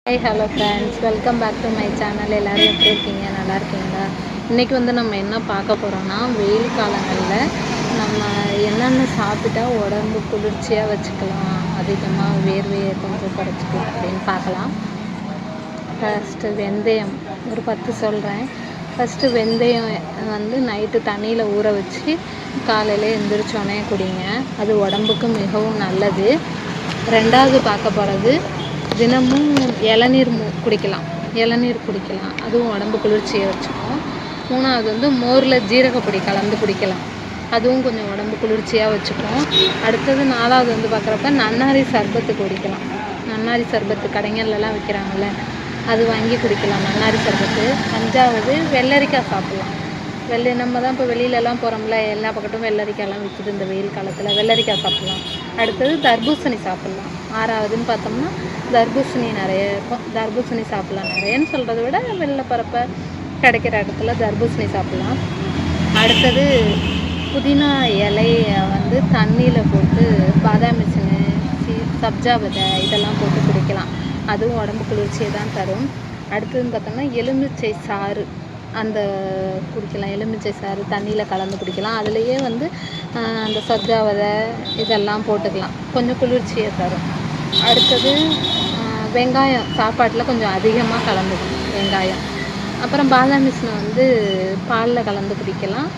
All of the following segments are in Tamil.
Hi hello friends, welcome back to my channel. எல்லோரும் எப்படி இருக்கீங்க? நல்லா இருக்கீங்களா? இன்றைக்கி நம்ம என்ன பார்க்க போகிறோன்னா, வெயில் காலங்களில் நம்ம என்னென்ன சாப்பிட்டா உடம்பு குளிர்ச்சியாக வச்சுக்கலாம், அதிகமாக வேர்வையை கொஞ்சம் குறைச்சிக்கலாம் அப்படின்னு பார்க்கலாம். ஃபஸ்ட்டு வெந்தயம் ஒரு 10 சொல்கிறேன். ஃபஸ்ட்டு வெந்தயம் நைட்டு தண்ணியில் ஊற வச்சு காலையில் எழுந்திரிச்சோடனே குடிங்க. அது உடம்புக்கு மிகவும் நல்லது. ரெண்டாவது பார்க்க போகிறது, தினமும் இளநீர் குடிக்கலாம். அதுவும் உடம்பு குளிர்ச்சியை வச்சுக்கும். மூணாவது மோரில் ஜீரகப்பொடி கலந்து குடிக்கலாம். அதுவும் கொஞ்சம் உடம்பு குளிர்ச்சியாக வச்சுக்கும். அடுத்தது நாலாவது பார்க்குறப்ப நன்னாரி சர்பத்து குடிக்கலாம். நன்னாரி சர்பத்து கடைங்கள்லாம் விற்கிறாங்கள்ல, அது வாங்கி குடிக்கலாம் நன்னாரி சர்பத்து. அஞ்சாவது வெள்ளரிக்காய் சாப்பிட்லாம். நம்ம தான் இப்போ வெளியிலலாம் போகிறோம்ல, எல்லா பக்கட்டும் வெள்ளரிக்காயெல்லாம் விற்கிது இந்த வெயில் காலத்தில். வெள்ளரிக்காய் சாப்பிட்லாம். அடுத்தது தர்பூசணி சாப்பிட்லாம். ஆறாவதுன்னு பார்த்தோம்னா தர்பூசணி தர்பூசணி சாப்பிட்லாம். நிறையன்னு சொல்கிறத விட வெளில போகிறப்ப கிடைக்கிற இடத்துல தர்பூசணி சாப்பிட்லாம். அடுத்தது புதினா இலையை தண்ணியில் போட்டு பாதாம் மிசினு, சப்ஜா விதை இதெல்லாம் போட்டு குடிக்கலாம். அதுவும் உடம்பு குளிர்ச்சியை தான் தரும். அடுத்ததுன்னு பார்த்தோம்னா எலுமிச்சை சாறு குடிக்கலாம். எலுமிச்சை சாறு தண்ணியில் கலந்து குடிக்கலாம். அதுலேயே அந்த சப்ஜா விதை இதெல்லாம் போட்டுக்கலாம். கொஞ்சம் குளிர்ச்சியை தரும். அடுத்தது வெங்காயம் சாப்பாட்டில் கொஞ்சம் அதிகமாக கலந்துக்கணும். வெங்காயம், அப்புறம் பாதாம் மிசினை பாலில் கலந்து குடிக்கலாம்.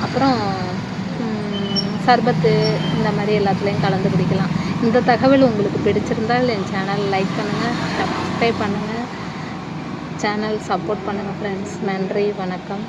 அப்புறம் சர்பத்து இந்த மாதிரி எல்லாத்துலேயும் கலந்து குடிக்கலாம். இந்த தகவல் உங்களுக்கு பிடிச்சிருந்தால் என் சேனல் லைக் பண்ணுங்கள், சப்ஸ்கிரைப் பண்ணுங்கள், சேனல் சப்போர்ட் பண்ணுங்கள் ஃப்ரெண்ட்ஸ். நன்றி, வணக்கம்.